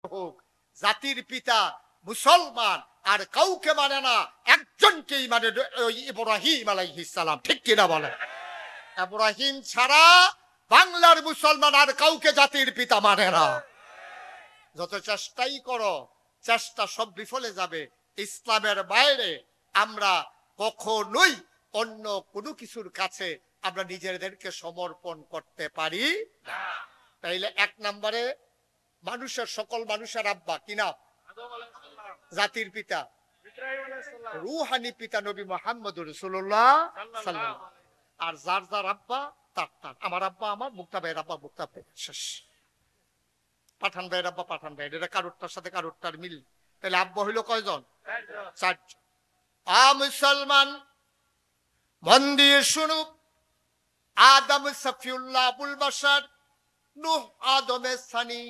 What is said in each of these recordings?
হোক, জাতির পিতা মুসলমান আর কাউকে মানে না, একজনকেই মানে, ওই ইব্রাহিম আলাইহিস সালাম। ঠিক কিনা বলেন? ইব্রাহিম ছাড়া বাংলার মুসলমান আর কাউকে জাতির পিতা মানে না। যত চেষ্টাই করো, চেষ্টা সব বিফলে যাবে। ইসলামের বাইরে আমরা কখনোই অন্য কোনো কিছুর কাছে আমরা নিজেদেরকে সমর্পণ করতে পারি না। তাইলে এক নম্বরে মানুষের, সকল মানুষের আব্বা কি নাম? জাতির পিতা, রুহানি পিতা নবী মুহাম্মদুর রাসূলুল্লাহ সাল্লাল্লাহু আলাইহি। আর যার যার আব্বা তার তার। আমার আব্বা আমার, মুক্তা ভাইয়ের আব্বা মুক্তা ভাই, শেষ। পাঠান ভাইয়ের আব্বা পাঠান ভাই, এটা কারুরটার সাথে কারুরটার মিল। তাহলে আব্বা হইল কয়জন? চারজন। মুসলমান মন দিয়ে শুনু। আদম সফিউল্লাহ আবুল বাশার, নূহ আদমে সানি,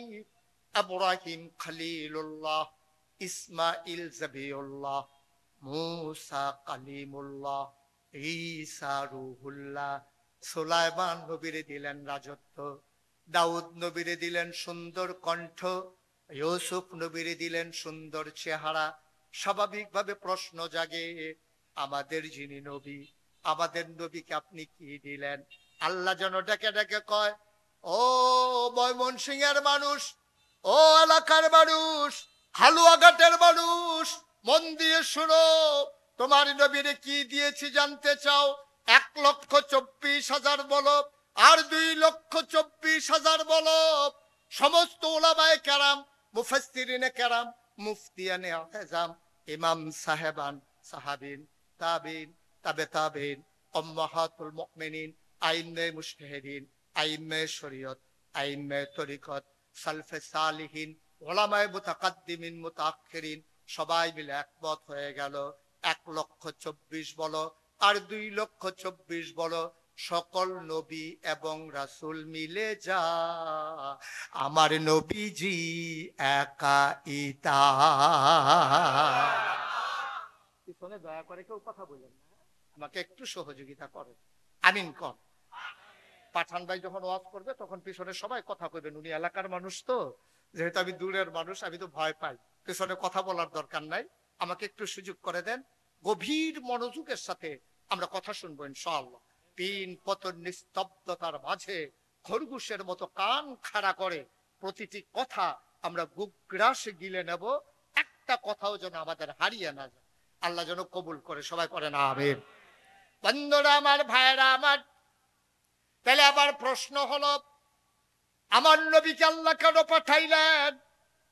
ইব্রাহিম খলিলুল্লাহ, ইসমাইল জবিউল্লাহ, মুসা কালিমুল্লাহ, ঈসা রূহুল্লাহ। সুলাইমান নবীরে দিলেন রাজত্ব, দাউদ নবীরে দিলেন সুন্দর কণ্ঠ, ইউসুফ নবীরে দিলেন সুন্দর চেহারা। স্বাভাবিকভাবে প্রশ্ন জাগে, আমাদের যিনি নবী, আমাদের নবীকে আপনি কি দিলেন? আল্লাহ যেন ডেকে ডেকে কয়, ও ময়মনসিংহের মানুষ, ও এলাকার মানুষ, হালুয়াঘাটের মানুষ, মন দিয়ে শুনো। তোমার নবীরে কি দিয়েছি জানতে চাও? 1,24,000 বলো, আর 2,24,000 বলো। সমস্ত উলামায়ে কেরাম, মুফাসসিরিনে কেরাম, মুফতিয়ানে আযম, ইমাম সাহেবান, সাহাবিন, তাবিন, তাবে তাবিন, উম্মাহাতুল মুমিনিন, আইম্মে মুজতাহিদিন, আইম্মে শরীয়ত, আইম্মে তরিকত, সালফে সালিহিন, উলামায়ে মুতাকাদ্দিমিন, মুতাআখিরিন, সবাই মিলে একমত হয়ে গেল 1,24,000 বলো, আর 2,24,000 বলো। সকল নবী এবং রাসূল মিলে যা আমার নবীজি একা ইতা। পিছনে দয়া করে কেউ কথা বলেন না, আমাকে একটু সহযোগিতা করেন। আমিন কর। পাঠান ভাই যখন ওয়াজ করবে তখন পিছনে সবাই কথা কইবেন। উনি এলাকার মানুষ তো, যেহেতু আমি দূরের মানুষ, আমি তো ভয় পাই, পিছনে কথা বলার দরকার নাই। আমাকে একটু সুযোগ করে দেন, গভীর মনোযোগের সাথে আমরা কথা শুনবো ইনশাআল্লাহ। তিন পতন নিস্তব্ধতার মাঝে খরগোশের মতো কান খাড়া করে প্রতিটি কথা আমরা বুকগ্রাসে গিলে নেব। একটা কথাও যেন আমাদের হারিয়ে না যায়। আল্লাহ যেন কবুল করে, সবাই করেন আমিন। বন্ধুরা আমার, ভাইরা আমার, তাহলে আবার প্রশ্ন হলো, আমার নবীকে আল্লাহ কেন পাঠাইলেন?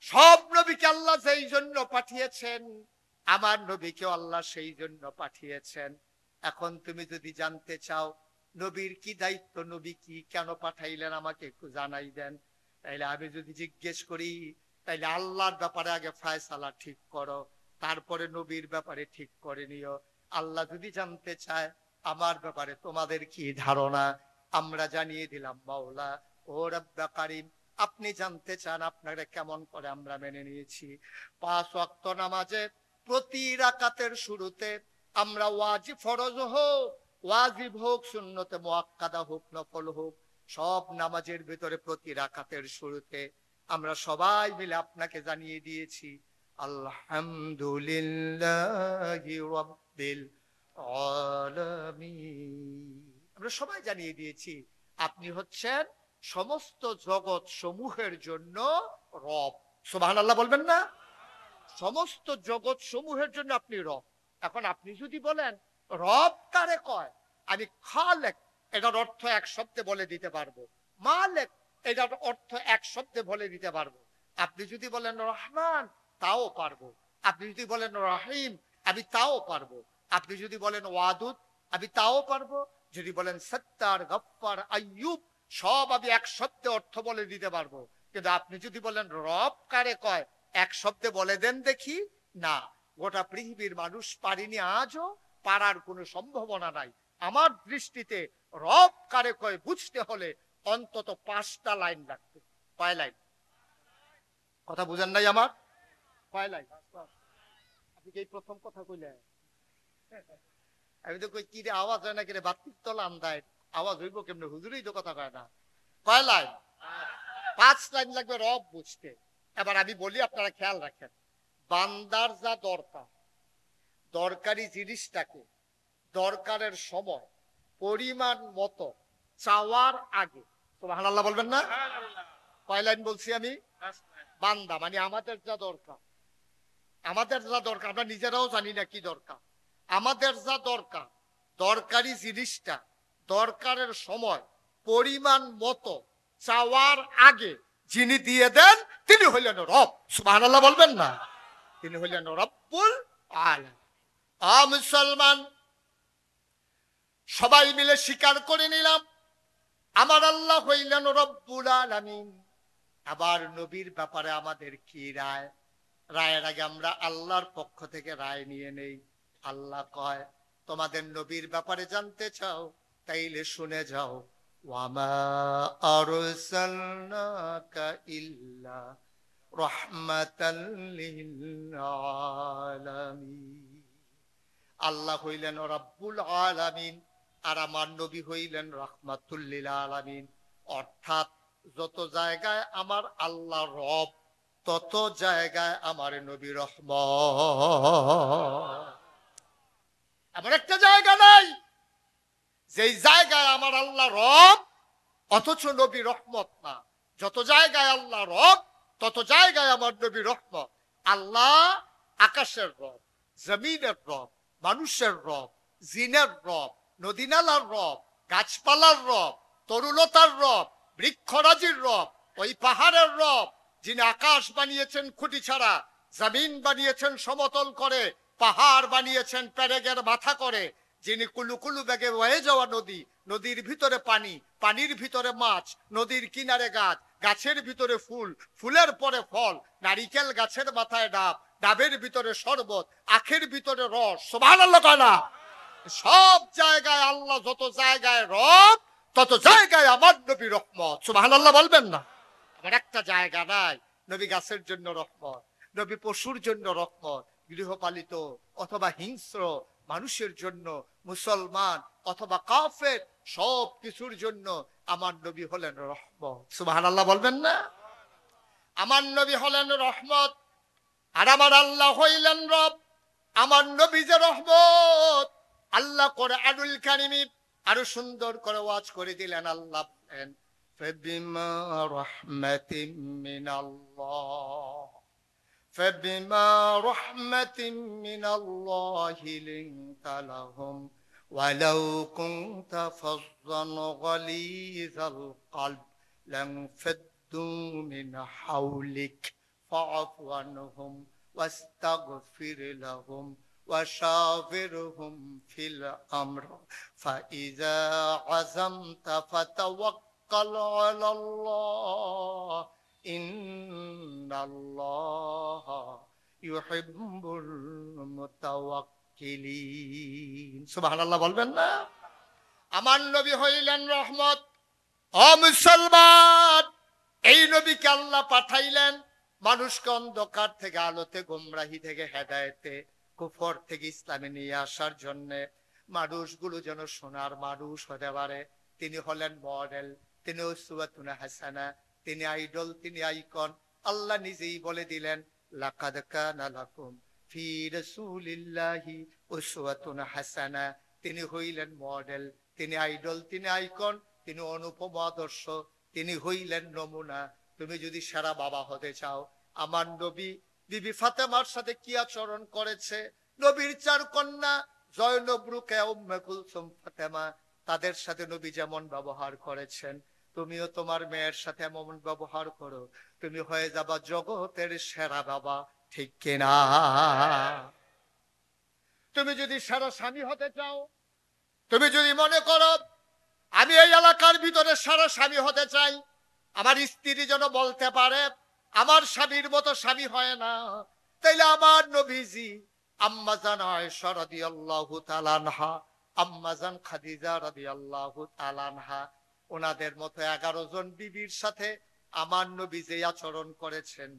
সব নবীকে আল্লাহ যেই জন্য পাঠিয়েছেন, আমার নবীকেও আল্লাহ সেই জন্য পাঠিয়েছেন। এখন তুমি যদি জানতে চাও নবীর কি দায়িত্ব, নবী কি, কেন পাঠাইলেন, আমাকে একটু জানাই দেন। তাইলে আমি যদি জিজ্ঞেস করি, তাইলে আল্লাহর ব্যাপারে আগে ফায়সালা ঠিক করো, তারপরে নবীর ব্যাপারে ঠিক করে নিও। আল্লাহ যদি জানতে চায় আমার ব্যাপারে তোমাদের কি ধারণা, আমরা জানিয়ে দিলাম মাওলা ও রব্বে কারীম, আপনি জানতে চান আপনারা কেমন করে আমরা মেনে নিয়েছি। 5 ওয়াক্ত নামাজে প্রতি রাকাতের শুরুতে আমরা ওয়াজিব, ফরজ হোক, ওয়াজিব হোক, সুন্নতে মুআক্কাদা হোক, নফল হোক, সব নামাজের ভিতরে প্রতি রাকাতের শুরুতে আমরা সবাই মিলে আপনাকে জানিয়ে দিয়েছি আলহামদুলিল্লাহি রাব্বিল আলামিন। আমরা সবাই জানিয়ে দিয়েছি আপনি হচ্ছেন সমস্ত জগৎ সমূহের জন্য রব। সুবহানাল্লাহ বলবেন না? সমস্ত জগৎ সমূহের জন্য আপনি রব। এখন আপনি যদি বলেন রব কারে কয়, আমি খালেক এটার অর্থ এক শব্দে বলে দিতে পারবো, মালেক এটার অর্থ এক শব্দে বলে দিতে পারবো। আপনি যদি বলেন রহমান, তাও পারবো। আপনি যদি বলেন রহিম, আমি তাও পারবো। আপনি যদি বলেন ওয়াদুদ, আমি তাও পারবো। যদি বলেন সত্তার, গফফার, আইয়ুব, সব আমি এক শব্দে অর্থ বলে দিতে পারবো। কিন্তু আপনি যদি বলেন রব কারে কয়, এক শব্দে বলে দেন দেখি, না, গোটা পৃথিবীর মানুষ পারিনি, আজও পারার কোনো সম্ভাবনা নাই। আমার দৃষ্টিতে রব কারে কয় বুঝতে হলে অন্তত 5টা লাইন লাগবে। কয় লাইন? কথা বুঝেন নাই আমার? কয় লাইন? আপনি কি এই প্রথম কথা কইলেন? আমি তো কই কি রে, আওয়াজ হয় না, কি রে, বাতির তলা আন্দায় আওয়াজ হইব কেমনে? হুজুরই তো কথা কয় না। কয় লাইন? 5 লাইন লাগবে রব বুঝতে। এবার আমি বলি, আপনারা খেয়াল রাখেন, বান্দার যা দরকার, দরকারি জিনিসটাকে দরকারের সময় পরিমাণ মতো চাওয়ার আগে, সুবহানাল্লাহ বলবেন না? কয় লাইন বলছি আমি? বান্দা মানে আমাদের যা দরকার, আমাদের যা দরকার আমরা নিজেরাও জানি না কি দরকার, আমাদের যা দরকার দরকারি জিনিসটা দরকারের সময় পরিমাণ মতো চাওয়ার আগে যিনি দিয়ে দেন তিনি হইলেন রব। সুবহানাল্লাহ বলবেন না? তিনি হইলেন রব্বুল আলামিন। মুসলমান সবাই মিলে স্বীকার করে নিলাম আমার আল্লাহ হইলেন রব্বুল আলামিন। আবার নবীর ব্যাপারে আমাদের কি রায়? রায়ের আগে আমরা আল্লাহর পক্ষ থেকে রায় নিয়ে নেই। আল্লাহ কয়, তোমাদের নবীর ব্যাপারে জানতে চাও তাইলে শুনে যাও, ওয়ামা আরসালনাকা ইল্লা রাহমাতাল লিল আলামিন। আল্লাহ হইলেন রব্বুল আলামিন আর আমার নবী হইলেন রাহমাতুল লিল আলামিন। অর্থাৎ যত জায়গায় আমার আল্লাহ রব, তত জায়গায় আমার নবী রহমত। এমন একটা জায়গা নাই যেই জায়গায় আমার আল্লাহ রব অথচ নবী রহমত না। যত জায়গায় আল্লাহ রব, তত জায়গায় আমার নবী রহমত। আল্লাহ আকাশের রব, জমিনের রব, মানুষের রব, জিনের রব, নদীনালার রব, গাছপালার রব, তরুলতার রব, বৃক্ষরাজির রব, ওই পাহাড়ের রব যিনি আকাশ বানিয়েছেন খুঁটি ছাড়া, জমিন বানিয়েছেন সমতল করে, পাহাড় বানিয়েছেন পেরেকের মাথা করে, যিনি কুলুকুলু বেগে বয়ে যাওয়া নদী, নদীর ভিতরে পানি, পানির ভিতরে মাছ, নদীর কিনারে গাছ, গাছের ভিতরে ফুল, ফুলের পরে ফল, নারিকেল গাছের মাথায় ডাব, ডাবের ভিতরে শরবত, আখের ভিতরে রস। সুবহানাল্লাহ তাআলা। সব জায়গায় আল্লাহ, যত জায়গায় রব তত জায়গায় আমার নবী রহমত। সুবহানাল্লাহ বলবেন না? আমার একটা জায়গা নাই নবী গাছের জন্য রহমত, নবী পশুর জন্য রহমত, গৃহপালিত অথবা হিংস্র মানুষের জন্য, মুসলমান অথবা কাফের, সব কিছুর জন্য আমার নবী হলেন রহমত। সুবহানাল্লাহ বলবেন না? আমার নবী হলেন রহমত আর আমার আল্লাহ হইলেন রব। আমার নবী যে রহমত, আল্লাহ কোরআনুল কারীমে আরো সুন্দর করে ওয়াজ করে দিলেন। আল্লাহ বলেন, فبما رحمة من الله فبما رحمة من الله لنت لهم ولو كنت فظا غليظ القلب لانفضوا من حولك فاعف عنهم واستغفر لهم وشاورهم في الأمر فإذا عزمت فتوكل على الله إن الله يحب المتوكلين। সুবহানাল্লাহ বলবেন না? আমার নবী হইলেন রহমত। ও মুসলমান, এই নবীকে আল্লাহ পাঠাইলেন মানুষকে অন্ধকার থেকে আলোতে, গোমরাহি থেকে হেদায়েতে, কুফর থেকে ইসলামে নিয়ে আসার জন্য, মানুষগুলো যেন সোনার মানুষ হতে পারে। তিনি হলেন মডেল, তিনি উসওয়াতুন হাসানা, তিনি আইডল, তিনি আইকন। আল্লাহ নিজেই বলে দিলেন, লাকাদ কানা লাকুম ফি রাসূলিল্লাহি উসওয়াতুন হাসানা। তিনি হইলেন মডেল, তিনি আইডল, তিনি আইকন, তিনি অনুপম আদর্শ, তিনি হইলেন নমুনা। তুমি যদি সারা বাবা হতে চাও, আমার নবী বিবি ফাতেমার সাথে কি আচরণ করেছে, নবীর চার কন্যা জয়নব, রুকায়া, উম্মে কুলসুম, ফাতেমা, তাদের সাথে নবী যেমন ব্যবহার করেছেন, তুমিও তোমার মেয়ের সাথে এমন ব্যবহার করো, তুমি হয়ে যাবা জগতের সেরা বাবা। ঠিক কিনা? তুমি যদি সেরা স্বামী হতে চাও, তুমি যদি মনে করো আমি এই এলাকার ভিতরে সেরা স্বামী হতে চাই, আমার স্ত্রী যেন বলতে পারে আমার স্বামীর মতো স্বামী হয় না, তাইলে আমার নবীজি আম্মাজান আয়েশা রাদিয়াল্লাহু তাআলা আনহা, আম্মাজান খাদিজা রাদিয়াল্লাহু তাআলা আনহা, ওনাদের মতো 11 জন বিবির সাথে আমার নবী যে আচরণ করেছেন,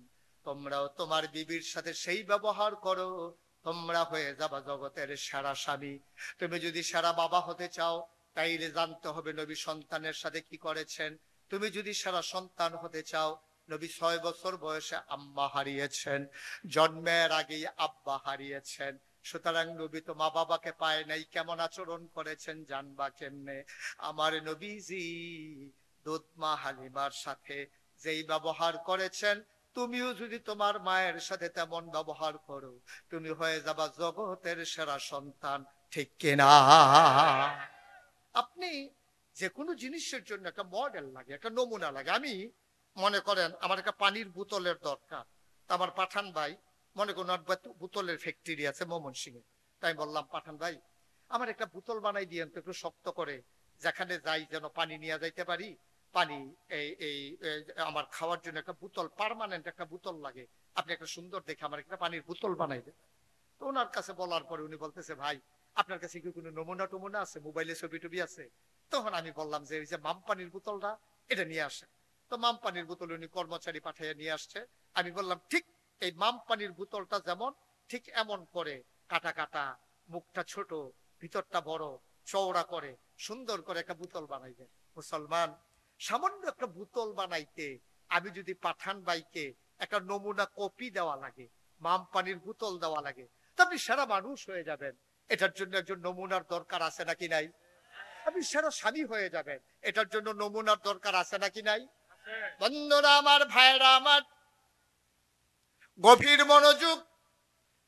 তোমরাও তোমার বিবির সাথে সেই ব্যবহার করো, তোমরা হয়ে যাবা জগতের সেরা স্বামী। তুমি যদি সেরা বাবা হতে চাও, তাইলে জানতে হবে নবী সন্তানের সাথে কি করেছেন। তুমি যদি সেরা সন্তান হতে চাও, নবী 6 বছর বয়সে আম্মা হারিয়েছেন, জন্মের আগেই আব্বা হারিয়েছেন। সুতরাং নবী তো মা বাবাকে পায় নাই, কেমন আচরণ করেছেন জানবা কেমনে? আমার নবীজি দুধ মা হালিমার সাথে যেই ব্যবহার করেছেন, তুমিও যদি তোমার মায়ের সাথে তেমন ব্যবহার করো, তুমি হয়ে যাবা জগতের সেরা সন্তান। ঠিক কিনা? আপনি যে কোনো জিনিসের জন্য একটা মডেল লাগে, একটা নমুনা লাগে। আমি মনে করেন আমার একটা পানির বোতলের দরকার, তা আমার পাঠান ভাই মনে করুন বোতলের ফ্যাক্টরি আছে ময়মনসিংহে, তাই বললাম পাঠান ভাই আমার একটা বোতল বানাই দিয়েন তো একটু শক্ত করে, যেখানে যাই যেন পানি নিয়ে যাইতে পারি। পানি এই এই আমার খাওয়ার জন্য একটা বোতল, পার্মানেন্ট একটা বোতল লাগে, আপনি একটা সুন্দর দেখে আমার একটা পানির বোতল বানাই দেন। তো ওনার কাছে বলার পরে উনি বলতেছে, ভাই আপনার কাছে কি কোনো নমুনা টমুনা আছে, মোবাইলে ছবি টবি আছে? তখন আমি বললাম যে এই যে মাম পানির বোতলটা, এটা নিয়ে আসে। তো মাম পানির বোতল উনি কর্মচারী পাঠিয়ে নিয়ে আসছে। আমি বললাম ঠিক এই মাম পানির বোতলটা যেমন, ঠিক এমন করে কাটা কাটা, মুখটা ছোট, ভিতরটা বড়, চওড়া করে সুন্দর করে একটা বোতল বানাইবে। মুসলমান, সামান্য একটা বোতল বানাইতে আমি যদি পাঠান ভাইকে একটা নমুনা কপি দেওয়া লাগে, মাম পানির বোতল দেওয়া লাগে, তা আপনি সারা মানুষ হয়ে যাবেন। এটার জন্য একজন নমুনার দরকার আছে নাকি নাই? আপনি সারা স্বামী হয়ে যাবেন, এটার জন্য নমুনার দরকার আছে নাকি নাই? বন্ধুরা আমার, ভাইরা আমার, গভীর মনোযোগ।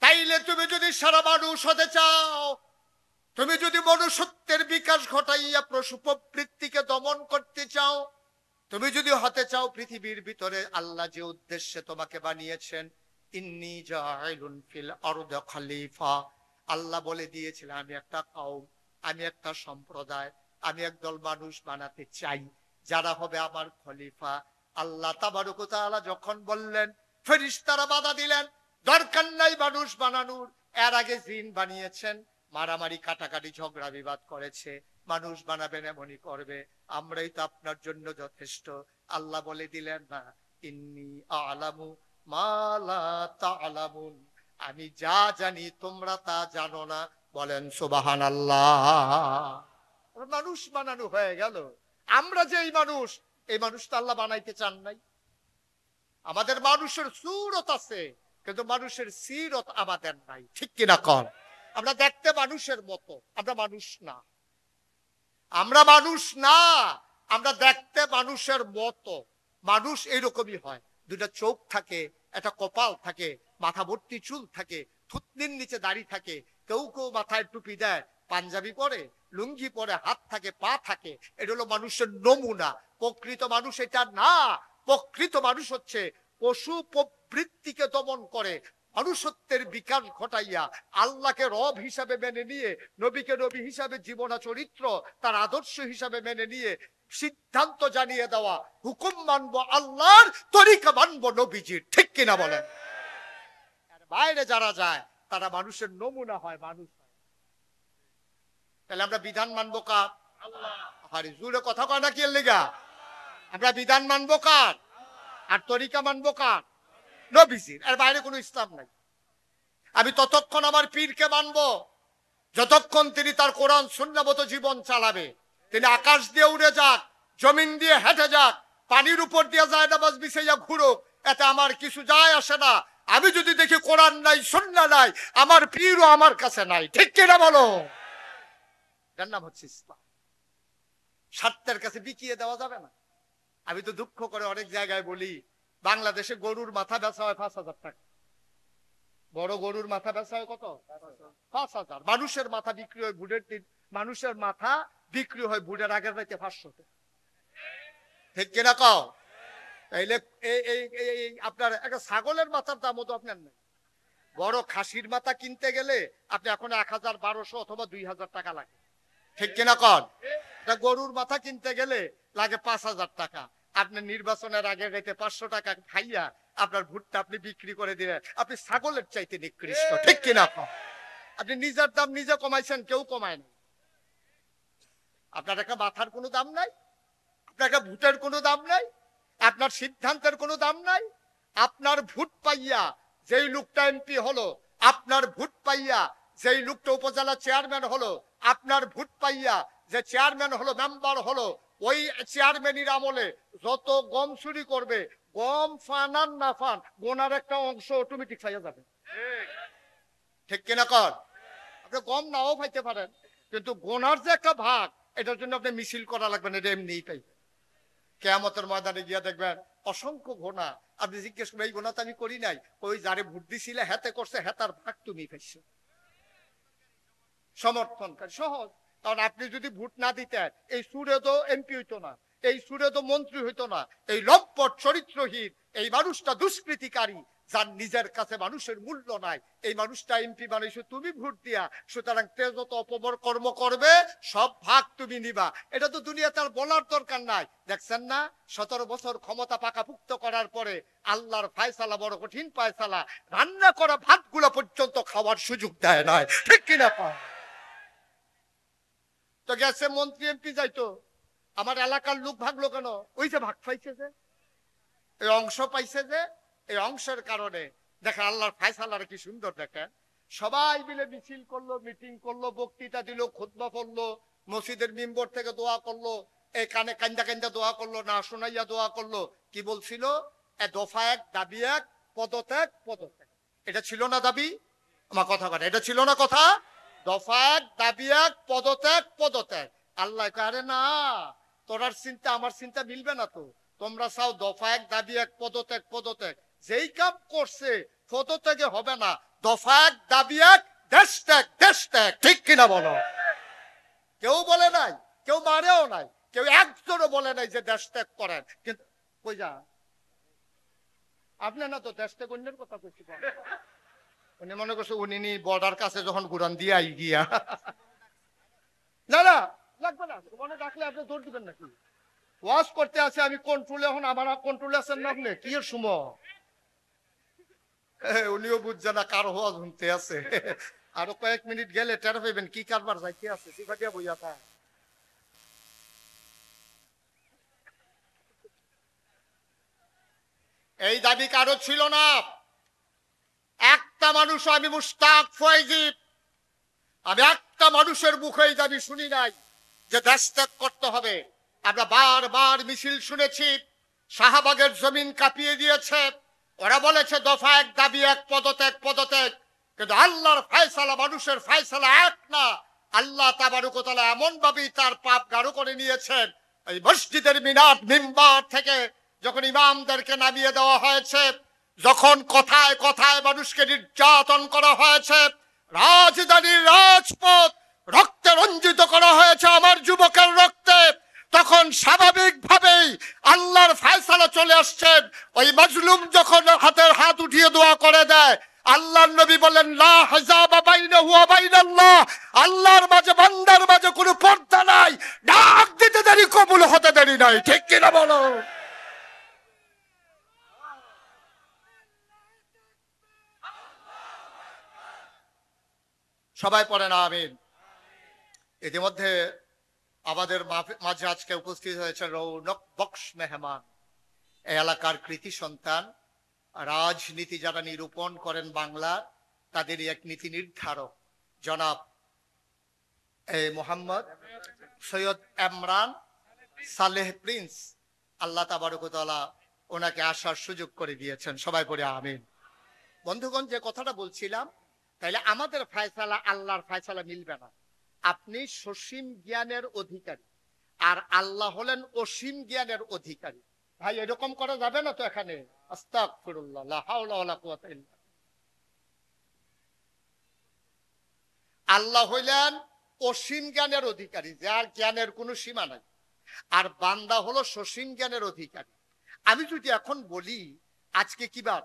তাইলে তুমি যদি সারা মানুষ হতে চাও, তুমি যদি মনুষ্যত্বের বিকাশ ঘটাইয়া পশু প্রবৃত্তিকে দমন করতে চাও, তুমি যদি হতে চাও পৃথিবীর ভিতরে আল্লাহ যে উদ্দেশ্যে তোমাকে বানিয়েছেন, ইন্নী জাইলুন ফিল আরদি খলিফা, আল্লাহ বলে দিয়েছিলেন আমি একটা কওম, আমি একটা সম্প্রদায়, আমি একদল মানুষ বানাতে চাই যারা হবে আমার খলিফা। আল্লাহ তাবারক ওয়া তাআলা যখন বললেন, ফেরেশতারা বাধা দিলেন, দরকার নাই মানুষ বানানোর, এর আগে জিন বানিয়েছেন, মারামারি কাটাকাটি ঝগড়া বিবাদ করেছে, মানুষ বানাবেন এমনই করবে, আমরাই তো আপনার জন্য যথেষ্ট। আল্লাহ বলে দিলেন না, ইন্নী আ'লামু মা লা তা'লামুন, আমি যা জানি তোমরা তা জানো না। বলেন সুবহানাল্লাহ। মানুষ বানানো হয়ে গেল। আমরা যে এই মানুষ, এই মানুষটা আল্লাহ বানাইতে চান নাই। আমাদের মানুষের সূরত আছে, কিন্তু মানুষের সিরত আমাদের নাই। ঠিক কিনা কর? আমরা দেখতে মানুষের মতো, আমরা মানুষ না। আমরা মানুষ না, আমরা দেখতে মানুষের মতো। মানুষ এইরকমই হয়, দুটা চোখ থাকে, একটা কপাল থাকে, মাথা ভর্তি চুল থাকে, থুতনির নিচে দাড়ি থাকে, কেউ কেউ মাথায় টুপি দেয়, পাঞ্জাবি পরে, লুঙ্গি পরে, হাত থাকে, পা থাকে। এটা হলো মানুষের নমুনা। প্রকৃত মানুষ এটা না। প্রকৃত মানুষ হচ্ছে পশু প্রবৃত্তিকে দমন করে, মানুষত্বের বিকাশ ঘটাইয়া আল্লাহকে রব হিসাবে মেনে নিয়ে, নবীকে নবী হিসাবে জীবন চরিত্র তার আদর্শ হিসাবে মেনে নিয়ে সিদ্ধান্ত জানিয়ে দেওয়া, হুকুম মানবো আল্লাহর, তরিকা মানবো নবীজির। ঠিক কিনা বলেন? বাইরে যারা যায় তারা মানুষের নমুনা হয়, মানুষ হয়। তাহলে আমরা বিধান মানবো কার? আল্লাহ। আরে জোরে কথা কয় না কি এর লেগা? আমরা বিধান মানবো কার? আর তরিকা মানবো কার? নবীজির। এর বাইরে কোনো ইসলাম নাই। আমি ততক্ষণ আমার পীরকে মানবো যতক্ষণ তিনি তার কোরআন সুন্নাহ মতো জীবন চালাবে। তিনি আকাশ দিয়ে উড়ে যাক, জমিন দিয়ে হেঁটে যাক, পানির উপর দিয়ে যায় নামাজ বিছাইয়া ঘুরুক, এতে আমার কিছু যায় আসে না। আমি যদি দেখি কোরআন নাই, সুন্নাহ নাই, আমার পীরও আমার কাছে নাই। ঠিক কিনা বলো? এর নাম হচ্ছে ইসলাম। স্বার্থের কাছে বিকিয়ে দেওয়া যাবে না। আমি তো দুঃখ করে অনেক জায়গায় বলি, বাংলাদেশে গরুর মাথা বেচা হয় 5,000 টাকা। বড় গরুর মাথা বেচা হয় কত? 5,000। মানুষের মাথা বিক্রি হয় বুড়ের দিন, মানুষের মাথা বিক্রি হয় বুড়ের আগের রাইতে 500 টাকা। ঠিক কিনা কও? তাইলে আপনার একটা ছাগলের মাথার দাম তো আপনার নেই। বড় খাসির মাথা কিনতে গেলে আপনি এখন 1,000, 1,200 অথবা 2,000 টাকা লাগে। ঠিক কিনা কন? গরুর মাথা কিনতে গেলে লাগে 5,000 টাকা। আপনি নির্বাচনের আগে রেটে 500 টাকা খাইয়া আপনার ভুট্টা আপনি বিক্রি করে দিলেন, আপনি ছাগলের চাইতে নিকৃষ্ট। ঠিক কিনা? আপনি নিজের দাম নিজে কমাইছেন, কেউ কমায় না। আপনার একটা মাথার কোনো দাম নাই, আপনার একটা ভোটের কোনো দাম নাই, আপনার সিদ্ধান্তের কোনো দাম নাই। আপনার ভোট পাইয়া যেই লোকটা এমপি হলো, আপনার ভোট পাইয়া যেই লোকটা উপজেলা চেয়ারম্যান হলো, আপনার ভোট পাইয়া যে চেয়ারম্যান হলো, মেম্বার হলো, ওই চেয়ারম্যানের আমলে যত গম চুরি করবে, গম ফান আর না ফান, গোনার একটা অংশ অটোমেটিক পাইয়া যাবে। ঠিক কিনা কর? আপনি গম নাও পাইতে পারেন, কিন্তু গোনার যে একটা ভাগ, এটার জন্য আপনি মিছিল করা লাগবে না, এটা এমনিই পাইবে। কিয়ামতের ময়দানে গিয়া দেখবেন অসংখ্য গোনা। আপনি জিজ্ঞেস করবেন এই গোনা তো আমি করি নাই, ওই যারে ভোট দিছিলে হেতে করছে, হেতার ভাগ তুমি পাইছো। সমর্থনকারী সহজ। কারণ আপনি যদি ভোট না দিতেন, এই সুরে তো এমপি হইতো না, এই সুরে তো মন্ত্রী হইতো না। এই লম্পট চরিত্রহীন এই মানুষটা দুষ্কৃতিকারী, যার নিজের কাছে মানুষের মূল্য নাই, এই মানুষটা এমপি বানাইছো তুমি ভোট দিয়া। সুতরাং তে যত অপমর কর্ম করবে সব ভাগ তুমি নিবা। এটা তো দুনিয়াতে আর বলার দরকার নাই। দেখছেন না, 17 বছর ক্ষমতা পাকাপুক্ত করার পরে আল্লাহর ফায়সালা বড় কঠিন ফায়সালা, রান্না করা ভাতগুলো পর্যন্ত খাওয়ার সুযোগ দেয় নাই। ঠিক কিনা পায়? তো গেছে মন্ত্রী এমপি যাইতো, আমার এলাকার লোক ভাগলো কেন? ওই যে ভাগ পাইছে, যে এই অংশ পাইছে, যে এই অংশের কারণে দেখেন আল্লাহর ফায়সালার কি সুন্দর। দেখেন সবাই মিলে মিছিল করলো, মিটিং করলো, বক্তৃতা দিল, খুতবা পড়লো, মসজিদের মিম্বর থেকে দোয়া করলো, এই কানে কান্দা কান্দা দোয়া করলো, না শোনাইয়া দোয়া করলো। কি বলছিল? দফা এক, দাবি এক, পদত্যাগ পদত্যাগ। এটা ছিল না দাবি? আমার কথা কথা, এটা ছিল না কথা? দফা এক, দাবি এক, পদত্যাগ পদত্যাগ। আল্লাহ আরে না, তোরার চিন্তা আমার চিন্তা মিলবে না তো। তোমরা চাও দফা এক, দাবি এক, পদত্যাগ পদত্যাগ। যেই কাম করছে পদত্যাগে হবে না, দফা এক, দাবি এক, দেশ ত্যাগ দেশ ত্যাগ। ঠিক কিনা বলো? কেউ বলে নাই, কেউ মারেও নাই, কেউ একজনও বলে নাই যে দেশ ত্যাগ করেন। কিন্তু কই যা আপনি না তো দেশ ত্যাগ অন্যের কথা কইছি। উনি মনে করছে উনি বর্ডার কাছে যখন ঘুরান দিয়ে আই গিয়া। না না লাগবে না, মনে ডাকলে আপনি জোর দিবেন নাকি? ওয়াজ করতে আছে আমি কন্ট্রোলে, এখন আমার কন্ট্রোলে আছেন না আপনি? কি এর সময়? উনিও বুঝছে না কার ওয়াজ শুনতে আছে। আরো কয়েক মিনিট গেলে টের পাইবেন কি কারবার যাইতে আছে। সিফাটিয়া বইয়া তা এই দাবি কারো ছিল না। একটা মানুষ, আমি মুশতাক ফয়জি, আমি একটা মানুষের মুখে এই দাবি শুনি নাই যে দেশ ত্যাগ করতে হবে। আমরা বারবার মিছিল শুনেছি, শাহবাগের জমিন কাঁপিয়ে দিয়েছে, ওরা বলেছে দফা এক, দাবি এক, পদত্যাগ পদত্যাগ। কিন্তু আল্লাহর ফায়সালা মানুষের ফায়সালা এক না। আল্লাহ তাবারক ওয়া তাআলা এমন ভাবেই তার পাপ গাঢ় করে নিয়েছেন। এই মসজিদের মিনার মিম্বার থেকে যখন ইমামদেরকে নামিয়ে দেওয়া হয়েছে, যখন কথায় কথায় মানুষকে নির্যাতন করা হয়েছে, রাজধানীর রাজপথ রক্তে রঞ্জিত করা হয়েছে আমার যুবকের রক্তে, তখন স্বাভাবিকভাবেই আল্লাহর ফায়সালা চলে আসছেন। ওই মাজলুম যখন হাতের হাত উঠিয়ে দোয়া করে দেয়, আল্লাহর নবী বলেন লা হিজাবা বাইনাহু ওয়া বাইনাল্লাহ, আল্লাহর মাঝে বান্দার মাঝে কোনো পর্দা নাই। ডাক দিতে দেরি, কবুল হতে দেরি নাই। ঠিক কিনা বলো? সবাই পড়ে না আমিন। ইতিমধ্যে আমাদের মাঝে আজকে উপস্থিত হয়েছে রৌনক বক্স মেহমান, এই এলাকার কৃতি সন্তান, রাজনীতি যারা নিরূপণ করেন বাংলা, তাদেরই এক নীতি নির্ধারক জনাব মোহাম্মদ সৈয়দ ইমরান সালেহ প্রিন্স। আল্লাহ তাবারক ওয়া তাআলা ওনাকে আসার সুযোগ করে দিয়েছেন। সবাই পড়ে আমিন। বন্ধুগণ, যে কথাটা বলছিলাম, তাইলে আমাদের ফায়সালা আল্লাহর ফায়সালা মিলবে না। আপনি সসীম জ্ঞানের অধিকারী, আর আল্লাহ হলেন অসীম জ্ঞানের অধিকারী। ভাই এরকম করা যাবে না তো এখানে? আস্তাগফিরুল্লাহ, লা হাওলা ওয়ালা কুওয়াতা ইল্লা বিল্লাহ। আল্লাহ হইলেন অসীম জ্ঞানের অধিকারী, যার জ্ঞানের কোনো সীমা নাই, আর বান্দা হলো সসীম জ্ঞানের অধিকারী। আমি যদি এখন বলি আজকে কি বার?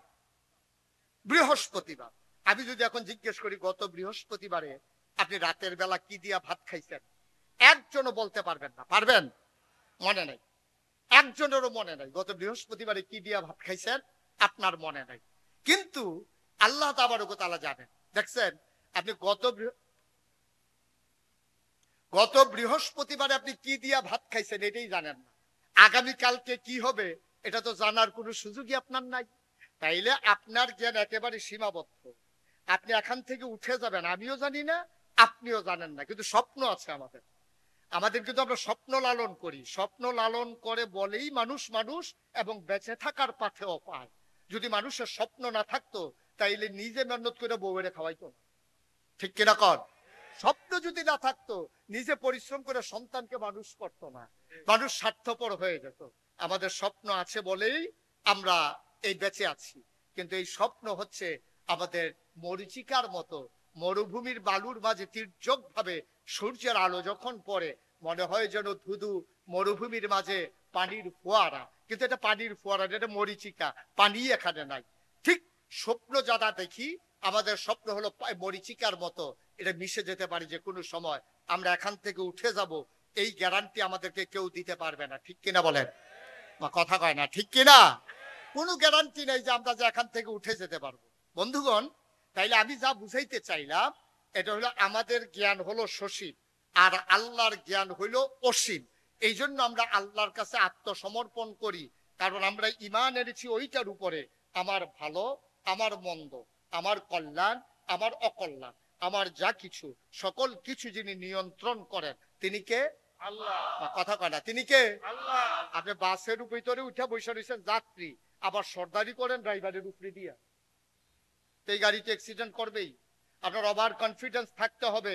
বৃহস্পতিবার। আমি যদি এখন জিজ্ঞেস করি গত বৃহস্পতিবারে আপনি রাতের বেলা কি দিয়া ভাত খাইছেন, একজনও বলতে পারবেন না। পারবেন? মনে নাই, একজনেরও মনে নাই গত বৃহস্পতিবারে কি দিয়া ভাত খাইছেন, আপনার মনে নাই। কিন্তু আল্লাহ তাবারক ওয়া তাআলা জানেন। দেখছেন, আপনি গত বৃহস্পতিবারে আপনি কি দিয়া ভাত খাইছেন এটাই জানেন না। আগামীকালকে কি হবে এটা তো জানার কোনো সুযোগই আপনার নাই। তাইলে আপনার জ্ঞান একেবারে সীমাবদ্ধ। আপনি এখান থেকে উঠে যাবেন, আমিও জানি না, আপনিও জানেন না, কিন্তু স্বপ্ন আছে আমাদের। আমাদের কিন্তু আমরা স্বপ্ন লালন করি, স্বপ্ন লালন করে বলেই মানুষ মানুষ এবং বেঁচে থাকার পাথেও পায়। যদি মানুষের স্বপ্ন না থাকতো তাইলে নিজে মেহনত করে বউয়েরে খাওয়াইতো না, ঠিক কিনা কর? স্বপ্ন যদি না থাকতো নিজে পরিশ্রম করে সন্তানকে মানুষ করতো না, মানুষ স্বার্থপর হয়ে যেত। আমাদের স্বপ্ন আছে বলেই আমরা এই বেঁচে আছি। কিন্তু এই স্বপ্ন হচ্ছে আমাদের মরিচিকার মতো, মরুভূমির বালুর মাঝে তির্যক ভাবে সূর্যের আলো যখন পড়ে মনে হয় যেন ধুধু মরুভূমির মাঝে পানির ফোয়ারা, কিন্তু এটা পানির ফোয়ারা, এটা মরিচিকা, পানি এখানে নাই। ঠিক স্বপ্ন যারা দেখি আমাদের স্বপ্ন হলো মরিচিকার মতো, এটা মিশে যেতে পারে যে কোনো সময় আমরা এখান থেকে উঠে যাব, এই গ্যারান্টি আমাদেরকে কেউ দিতে পারবে না, ঠিক কিনা বলেন? কথা কয় না, ঠিক কিনা? কোনো গ্যারান্টি নেই যে আমরা যে এখান থেকে উঠে যেতে পারবো। বন্ধুগণ, তাইলে আমি যা বুঝাইতে চাইলাম এটা হলো আমাদের জ্ঞান হলো সসীম আর আল্লাহর জ্ঞান হইলো অসীম। এই জন্য আমরা আল্লাহর কাছে আত্মসমর্পণ করি, কারণ আমরা ঈমান এনেছি ওইটার উপরে, আমার ভালো, আমার মন্দ, আমার কল্যাণ, আমার অকল্যাণ, আমার যা কিছু সকল কিছু যিনি নিয়ন্ত্রণ করেন তিনি কে? আল্লাহ। কথা কয় না, তিনি কে? আল্লাহ। আপনি বাসের ভিতরে উঠে বসে রয়েছেন যাত্রী, আবার সর্দারি করেন ড্রাইভারের উপরে দিয়া, এই গাড়িতে অ্যাক্সিডেন্ট করবেই। আপনার ওভার কনফিডেন্স থাকতে হবে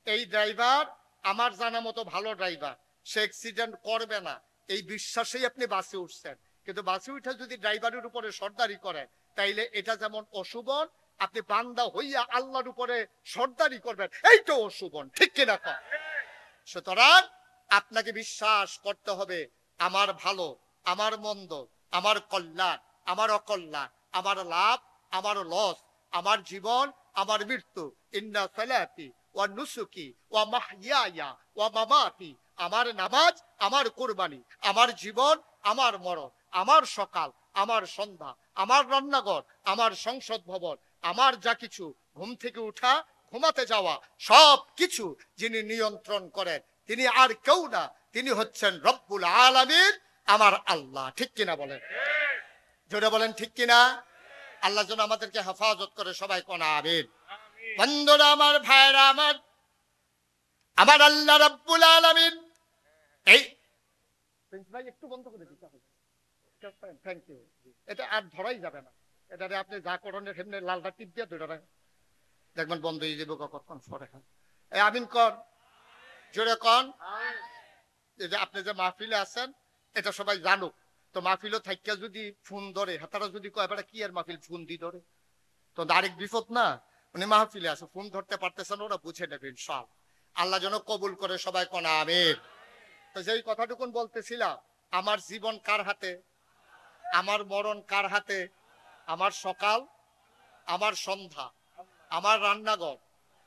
এই ড্রাইভার আমার জানা মতো ভালো ড্রাইভার, সে অ্যাক্সিডেন্ট করবে না, এই বিশ্বাসেই আপনি বাসে উঠছেন। কিন্তু বাসে উঠে যদি ড্রাইভারের উপরে সর্দারি করেন তাইলে এটা যেমন অশুভন, আপনি বান্দা হইয়া আল্লাহর উপরে সর্দারি করবেন এইটা অশুভন, ঠিক কিনা? সুতরাং আপনাকে বিশ্বাস করতে হবে আমার ভালো, আমার মন্দ, আমার কল্যাণ, আমার অকল্যাণ, আমার লাভ, আমার লস, আমার জীবন, আমার মৃত্যু, ইন্না সালাতি ওয়া নুসুকি ওয়া মাহইয়ায়া ওয়া মামাতি, আমার নামাজ, আমার কুরবানি, আমার জীবন, আমার মরণ, আমার সকাল, আমার সন্ধ্যা, আমার রান্নাঘর, আমার সংসদ ভবন, আমার যা কিছু, ঘুম থেকে উঠা, ঘুমাতে যাওয়া, সব কিছু যিনি নিয়ন্ত্রণ করেন তিনি আর কেউ না, তিনি হচ্ছেন রব্বুল আলামিন, আমার আল্লাহ, ঠিক কিনা বলেন? জোরে বলেন ঠিক কিনা? আল্লাহ যেন আমাদেরকে হেফাজত করে, সবাই কোন আমিন। বন্ধুরা আমার, ভাইরা আমার, আমার আল্লাহ রব্বুল আলামিন এই ভাই একটু বন্ধ করে দিতে হবে, থ্যাংক ইউ। এটা আর ধরাই যাবে না, এটা আপনি যা করেন সেমনি লালটা টিপ দিয়ে ধরে দেখবেন বন্ধ হয়ে যাবে কখন পরে। আমিন কর, জোরে কন। আপনি যে মাহফিলে আছেন এটা সবাই জানুক, তো মাহফিলও থাকিয়া যদি ফোন ধরে হাতারা যদি কয় এবার কি আর মাহফিল ফোন দি ধরে, তো আরেক বিপদ না। উনি মাহফিলে আছে, ফোন ধরতে পারতেছেন, ওরা বুঝে নেবেন সব। আল্লাহ যেন কবুল করে, সবাই কোন আমিন। তো যেই কথাটুকুন বলতেছিলাম, আমার জীবন কার হাতে, আমার মরণ কার হাতে, আমার সকাল, আমার সন্ধ্যা, আমার রান্নাঘর,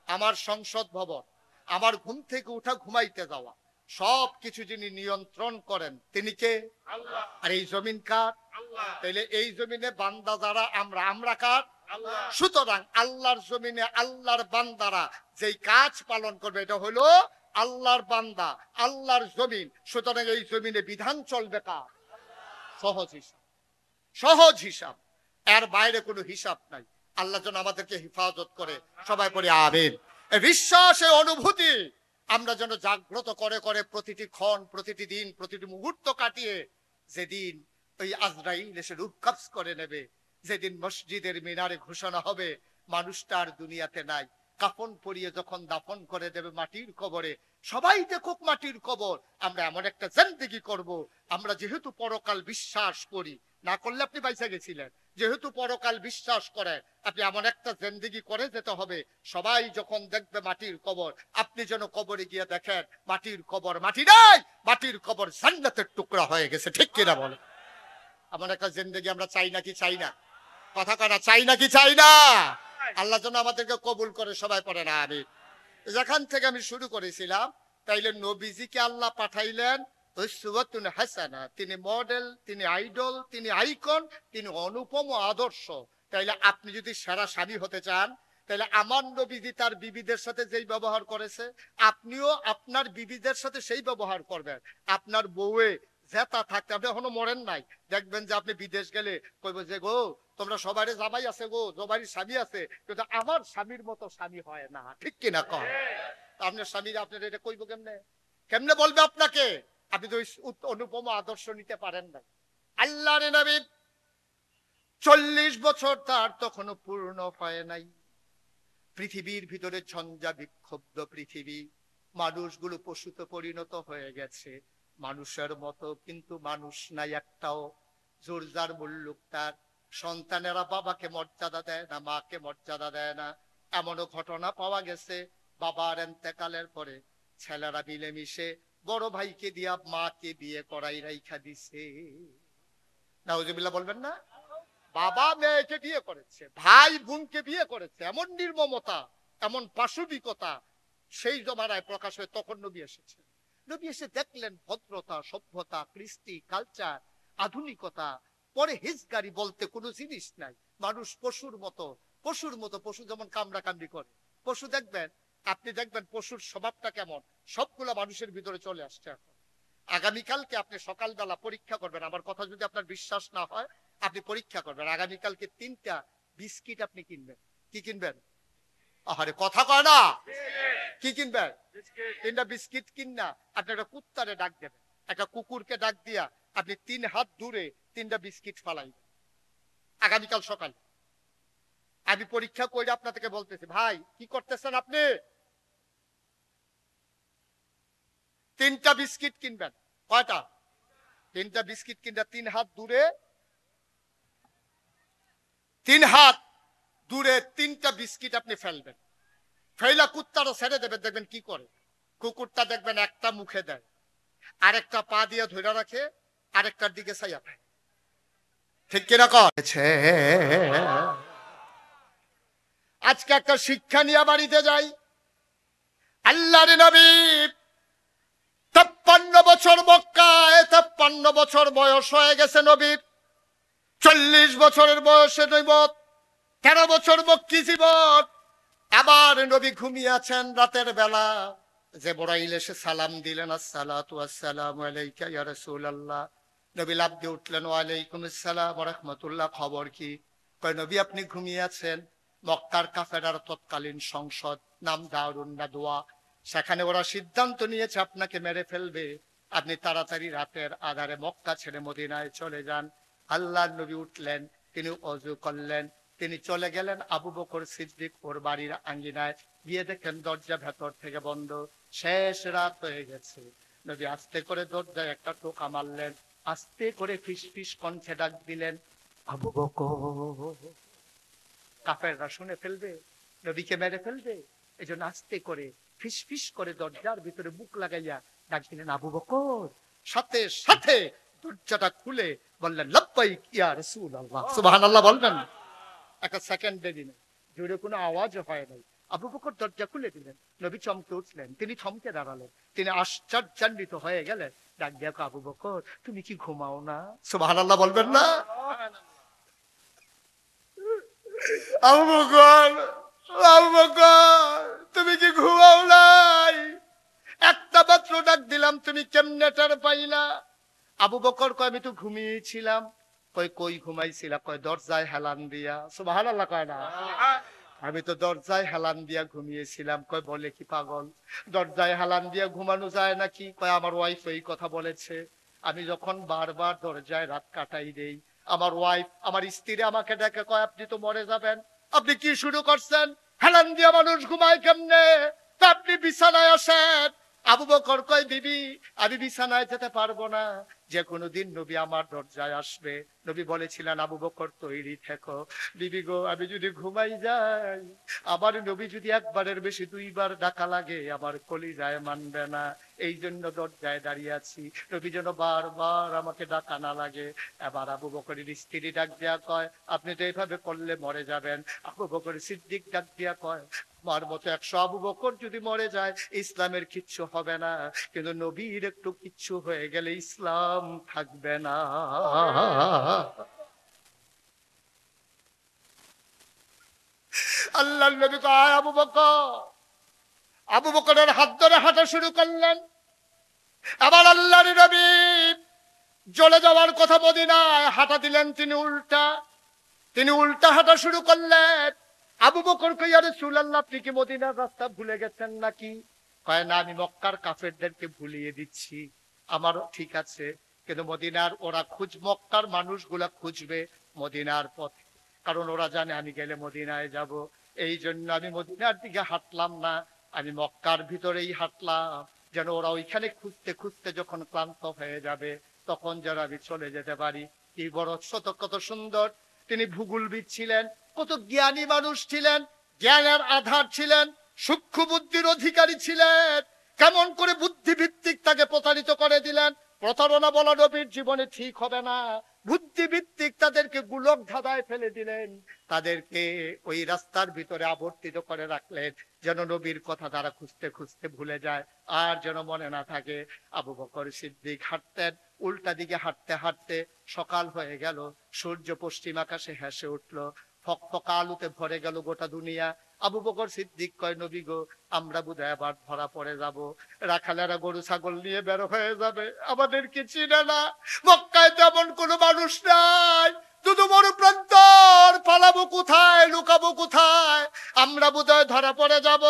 আমার সংসদ ভবন, আমার ঘুম থেকে উঠা ঘুমাইতে যাওয়া, সব কিছু যিনি নিয়ন্ত্রণ করেন তিনি কে? আল্লাহ। আর এই জমিন কার? আল্লাহ। তাইলে এই জমিনে বান্দা যারা আমরা, আমরা কার? আল্লাহ। সুতরাং আল্লাহর জমিনে আল্লাহর বান্দারা যেই কাজ পালন করবে এটা হলো আল্লাহর বান্দা, আল্লাহর জমিন। সুতরাং এই জমিনে বিধান চলবে কার? সহজ হিসাব, সহজ হিসাব, এর বাইরে কোনো হিসাব নাই। আল্লাহ যেন আমাদেরকে হেফাজত করে, সবাই পড়ে আমিন। বিশ্বাসের অনুভূতি আমরা যেন জাগ্রত করে করে প্রতিটি ক্ষণ, প্রতিটি দিন, প্রতিটি মুহূর্ত কাটিয়ে যেদিন ওই আজরাইল এসে রূহ কবজ করে নেবে, যেদিন মসজিদের মিনারে ঘোষণা হবে মানুষটার দুনিয়াতে নাই, কাফন পরিয়ে যখন দাফন করে দেবে মাটির কবরে, সবাই দেখুক মাটির কবর, আমরা এমন একটা জিন্দেগি করব। আমরা যেহেতু পরকাল বিশ্বাস করি, না করলে আপনি বাইসা গেছিলেন, যেহেতু পরকাল বিশ্বাস করে আপনি এমন একটা জিন্দেগি করে যেতে হবে, সবাই যখন দেখবে মাটির কবর, আপনি যেন কবরে গিয়ে দেখেন মাটির কবর মাটি নাই, মাটির কবর জান্নাতের টুকরা হয়ে গেছে, ঠিক কিনা বলে? এমন একটা জিন্দেগি আমরা চাই নাকি চাই না? কথা কয় না, চাই নাকি চাই না? আল্লাহ যেন আমাদেরকে কবুল করে, সবাই পড়ে না আমিন। যেখান থেকে আমি শুরু করেছিলাম, তাইলে নবীজিকে আল্লাহ পাঠাইলেন উসওয়াতুন হাসানা, তিনি মডেল, তিনি আইডল, তিনি আইকন, তিনি অনুপম আদর্শ। তাইলে আপনি যদি সেরা স্বামী হতে চান, তাহলে আমার নবীজি তার বিবিদের সাথে যেই ব্যবহার করেছে আপনিও আপনার বিবিদের সাথে সেই ব্যবহার করবেন। আপনার বউয়ে জেতা থাকতে, আপনি এখনো মরেন নাই, দেখবেন যে আপনি বিদেশ গেলে কইব যে গো তোমরা সবারই জামাই আছে গো, সবারই স্বামী আছে, কিন্তু আমার স্বামীর মতো স্বামী হয় না, ঠিক কিনা কন? আপনার স্বামী আপনার এটা কইব কেমনে? কেমনে বলবে আপনাকে? আপনি তো অনুপম আদর্শ নিতে পারেন না। আল্লাহর নবী 40 বছর তার তখনও পূর্ণ হয় নাই। পৃথিবীর ভিতরে ঝঞ্ঝা বিক্ষুব্ধ পৃথিবী, মানুষগুলো পশুতে পরিণত হয়ে গেছে মানুষের মতো, কিন্তু মানুষ নাই একটাও। জোরজার মুল্লুক তার। সন্তানেরা বাবাকে মর্যাদা দেয় না, মাকে মর্যাদা দেয় না। এমনও ঘটনা পাওয়া গেছে বাবার এন্তেকালের পরে ছেলেরা মিলেমিশে বড় ভাইকে দিয়া মাকে বিয়ে করাই রাইখা দিছে। নাউজুবিল্লাহ বলবেন না? বাবা মেয়েকে বিয়ে করেছে, ভাই বোনকে বিয়ে করেছে। এমন নির্মমতা, এমন পাশবিকতা সেই জমানায় প্রকাশ হয়ে তখন নবী এসেছে। নবী এসে দেখলেন ভদ্রতা, সভ্যতা, কৃষ্টি, কালচার, আধুনিকতা, পরে হিজগারি বলতে কোনো জিনিস নাই। মানুষ পশুর মতো, পশু যেমন কামড়া কামড়ি করে। পশু দেখবেন, আপনি দেখবেন পশুর স্বভাবটা কেমন, সবগুলা মানুষের ভিতরে চলে আসছে এখন। আগামীকালকে আপনি সকালবেলা পরীক্ষা করবেন, আমার কথা যদি আপনার বিশ্বাস না হয় আপনি পরীক্ষা করবেন। আগামীকালকে 3টা বিস্কিট আপনি কিনবেন। কি কিনবেন? আরে কথা কয় না, কি কিনবেন? 3টা বিস্কিট কিনা আপনি একটা কুত্তারে ডাক দেবেন, একটা কুকুরকে ডাক দিয়া আপনি 3 হাত দূরে 3টা বিস্কিট ফালাইবেন। আগামীকাল সকাল আমি পরীক্ষা করে আপনাদেরকে বলতেছি, ভাই কি করতেছেন আপনি? 3টা বিস্কিট কিনবেন। কয়টা? 3টা বিস্কিট কিনটা 3 হাত দূরে, 3 হাত দূরে 3টা বিস্কিট আপনি ফেলবেন। ফেলা কুত্তারও ছেড়ে দেবেন, দেখবেন কি করে। কুকুরটা দেখবেন একটা মুখে দেয়, আরেকটা পা দিয়ে ধরে রাখে, আরেকটার দিকে চাইয়া থাকে। ঠিক কিনা করেছে? আজকে একটা শিক্ষা নিয়ে বাড়িতে যাই। আল্লাহর নবী 53 বছর মক্কায়, 53 বছর বয়স হয়ে গেছে নবীর। 40 বছরের বয়সে নবুয়ত, 13 বছর মক্কি জীবন। আবার নবী ঘুমিয়ে আছেন রাতের বেলা। জিবরাইল এসে সালাম দিলেন, আসসালাতু ওয়াসসালামু আলাইকা ইয়া রাসূলুল্লাহ। নবী লাফ দিয়ে উঠলেন, ওয়া আলাইকুম আসসালাম ওয়া রাহমাতুল্লাহ। খবর কি? কয় নবী আপনি ঘুমিয়ে আছেন। মক্কার কাফেরার তৎকালীন সংসদ, নাম দারুন নাদওয়া, সেখানে ওরা সিদ্ধান্ত নিয়েছে আপনাকে মেরে ফেলবে। আপনি তাড়াতাড়ি রাতের আধারে মক্কা ছেড়ে মদিনায় চলে যান। আল্লাহর নবী উঠলেন, তিনি ওযু করলেন, তিনি চলে গেলেন আবু বকর সিদ্দিক ওর বাড়ির আঙ্গিনায়। গিয়ে দেখেন দরজা ভেতর থেকে বন্ধ, শেষ রাত হয়ে গেছে। নবী আস্তে করে দরজায় একটা টোকা মারলেন, আস্তে করে ফিস ফিস কণ্ঠে ডাক দিলেন, আবু বকর। কাফেররা শুনে ফেলবে, নবীকে মেরে ফেলবে, এই জন্য আস্তে করে ফিস ফিস করে দরজার ভিতরে বুক লাগাইয়া ডাক দিলেন, আবু বকর। সাথে সাথে দরজাটা খুলে বললেন, লাব্বাইক ইয়া রাসূলুল্লাহ। সুবহানাল্লাহ বলবেন। একটা সেকেন্ড দেরি নেই, জোরে কোনো আওয়াজও হয় নাই। আবু বকর দরজা খুলে দিলেন। নবী চমকে উঠলেন, তিনি থমকে দাঁড়ালেন, তিনি আশ্চর্যান্বিত হয়ে গেলেন। ডাক দিয়া, আবু বকর তুমি কি ঘুমাও না? সুবহানাল্লাহ বলবেন না? আবু বকর, আবু বকর তুমি কি ঘুমাও নাই? একটা মাত্র ডাক দিলাম, তুমি কেমনে টের পাইলা? আবু বকর কয়, আমি তো ঘুমিয়েছিলাম। কই কই ঘুমাইছিলা? কয় দরজায় হেলান দিয়া। সুবহানাল্লাহ কয় না? আমি তো দরজায় হেলান দিয়া ঘুমিয়েছিলাম। কয় বলে কি পাগল, দরজায় হেলান দিয়া ঘুমানো যায় নাকি? কয় আমার ওয়াইফ এই কথা বলেছে। আমি যখন বারবার দরজায় রাত কাটাই দেই, আমার ওয়াইফ, আমার স্ত্রী আমাকে ডেকে কয়, আপনি তো মরে যাবেন, আপনি কি শুরু করছেন? হেলান দিয়া মানুষ ঘুমায় কেমনে? আপনি বিছানায় আসেন। আবু বকর কয়, বিবি আমি বিছানায় যেতে পারবো না, যে কোনো দিন নবী আমার দরজায় আসবে। নবী বলেছিলেন, আবু বকর তৈরি থেকো। বিবি গো, আমি যদি ঘুমাই যাই, আবার নবী যদি একবারের বেশি 2বার ডাকা লাগে, আমার কলিজায় মানবে না। এই জন্য দরজায় দাঁড়িয়ে আছি, নবী যেন বারবার আমাকে ডাকা না লাগে। এবার আবু বকরের স্ত্রী ডাক দিয়া কয়, আপনি তো এইভাবে করলে মরে যাবেন। আবু বকর সিদ্দিক ডাক দিয়া কয়, আমার মতো 100 আবু বকর যদি মরে যায় ইসলামের কিচ্ছু হবে না, কিন্তু নবীর একটু কিচ্ছু হয়ে গেলে ইসলাম থাকবে না। আল্লাহর নবী কয়, আবু বকর। আবু বকরের হাত ধরে হাঁটা শুরু করলেন। আবার আল্লাহর নবী চলে যাওয়ার কথা মদিনায়, হাঁটা দিলেন তিনি উল্টা হাঁটা শুরু করলেন। আবু বকর কই, ইয়া রাসূলুল্লাহ আপনি কি মদিনার রাস্তা ভুলে গেছেন নাকি? কয় না, আমি মক্কার কাফেরদেরকে ভুলিয়ে দিচ্ছি। আমারও ঠিক আছে, কিন্তু মদিনার ওরা মক্কার মানুষগুলা খুঁজবে মদিনার পথে, কারণ ওরা জানে আমি গেলে মদিনায় যাব। এই জন্য আমি মদিনার দিকে হাঁটলাম না, আমি মক্কার ভিতরেই হাঁটলাম, যেন ওরা ওইখানে খুঁজতে খুঁজতে যখন ক্লান্ত হয়ে যাবে তখন যেন আমি চলে যেতে পারি। কি বড় কত সুন্দর! তিনি ভূগোলবিদ ছিলেন, কত জ্ঞানী মানুষ ছিলেন, জ্ঞানের আধার ছিলেন, সূক্ষ্ম বুদ্ধির অধিকারী ছিলেন। কেমন করে বুদ্ধিভিত্তিক তাকে প্রতারিত করে দিলেন। প্রতারণা বলা নবীর জীবনে ঠিক হবে না, বুদ্ধিভিত্তিক তাদেরকে গোলক ধাঁধায় ফেলে দিলেন, তাদেরকে ওই রাস্তার ভিতরে আবর্তিত করে রাখলেন, যেন নবীর কথা তারা খুঁজতে খুঁজতে ভুলে যায়, আর যেন মনে না থাকে। আবু বকর সিদ্দিক হাঁটতেন, উল্টা দিকে হাঁটতে হাঁটতে সকাল হয়ে গেল, সূর্য পশ্চিম আকাশে হেসে উঠলো, ফকফকা আলোতে ভরে গেল গোটা দুনিয়া। আবু বকর সিদ্দিক কয়, নবী গো, আমরা বোধহয় আবার ধরা পড়ে যাব, রাখালেরা গরু ছাগল নিয়ে বের হয়ে যাবে, আমাদেরকে চিনে না, মক্কায় তেমন কোনো মানুষ নাই, শুধু বড় প্রান্তর, পালাবো কোথায়, লুকাবো কোথায়, আমরা বোধহয় ধরা পড়ে যাব।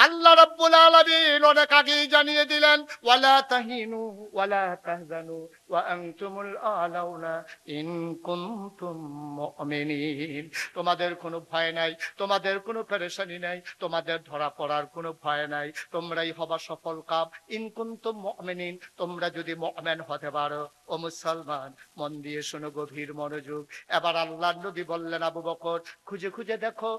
আল্লাহ রাব্বুল আলামিন অনেক আগেই জানিয়ে দিলেন, ওয়ালা তাহিনু ওয়ালা তাহজানু ওয়া আনতুমুল আলাউনা ইন কুনতুম মুমিনিন। তোমাদের কোনো ভয় নাই, তোমাদের কোনো পেরেশানি নাই, তোমাদের ধরা পড়ার কোনো ভয় নাই, তোমরাই হবা সফল কাম ইন কুনতুম মুমিনিন, তোমরা যদি মুমিন হতে পারো। ও মুসলমান, মন দিয়ে শোনো, গভীর মনোযোগ। এবার আল্লাহর নবী বললেন, আবু বকর, খুঁজে খুঁজে দেখো